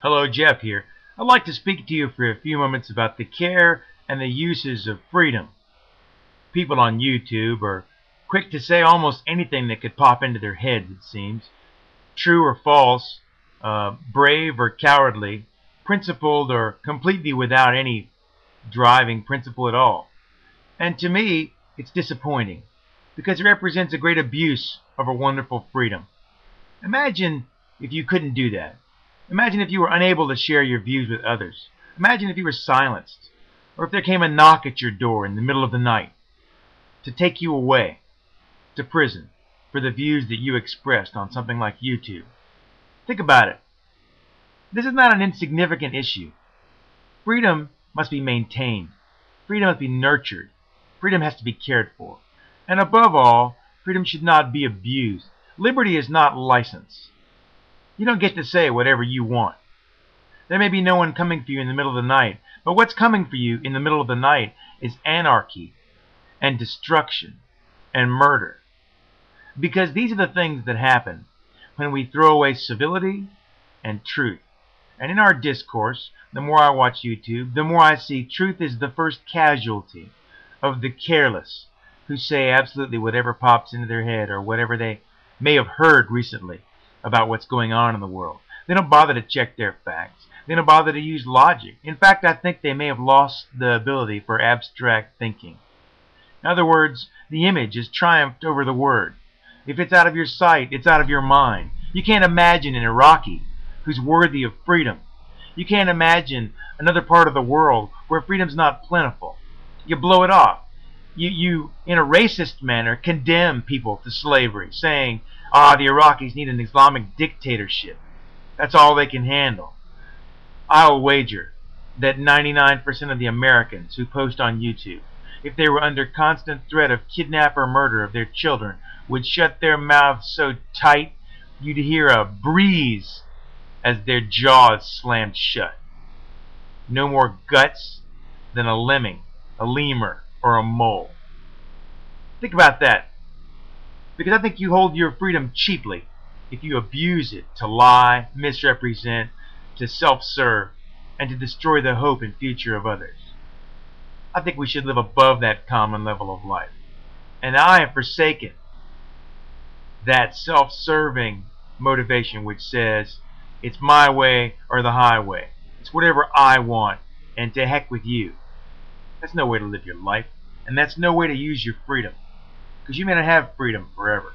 Hello, Jeff here. I'd like to speak to you for a few moments about the care and the uses of freedom. People on YouTube are quick to say almost anything that could pop into their heads, it seems. True or false, brave or cowardly, principled or completely without any driving principle at all. And to me, it's disappointing because it represents a great abuse of a wonderful freedom. Imagine if you couldn't do that. Imagine if you were unable to share your views with others. Imagine if you were silenced, or if there came a knock at your door in the middle of the night to take you away to prison for the views that you expressed on something like YouTube. Think about it. This is not an insignificant issue. Freedom must be maintained. Freedom must be nurtured. Freedom has to be cared for. And above all, freedom should not be abused. Liberty is not license. You don't get to say whatever you want. There may be no one coming for you in the middle of the night, but what's coming for you in the middle of the night is anarchy and destruction and murder. Because these are the things that happen when we throw away civility and truth. And in our discourse, the more I watch YouTube, the more I see truth is the first casualty of the careless who say absolutely whatever pops into their head or whatever they may have heard recently about what's going on in the world. They don't bother to check their facts. They don't bother to use logic. In fact, I think they may have lost the ability for abstract thinking. In other words, the image has triumphed over the word. If it's out of your sight, it's out of your mind. You can't imagine an Iraqi who's worthy of freedom. You can't imagine another part of the world where freedom's not plentiful. You blow it off. You, in a racist manner, condemn people to slavery, saying, the Iraqis need an Islamic dictatorship. That's all they can handle. I'll wager that 99% of the Americans who post on YouTube, if they were under constant threat of kidnap or murder of their children, would shut their mouths so tight you'd hear a breeze as their jaws slammed shut. No more guts than a lemming, a lemur, or a mole. Think about that. Because I think you hold your freedom cheaply if you abuse it to lie, misrepresent, to self-serve, and to destroy the hope and future of others. I think we should live above that common level of life. And I have forsaken that self-serving motivation which says, it's my way or the highway. It's whatever I want, and to heck with you. That's no way to live your life, and that's no way to use your freedom. Because you may not have freedom forever.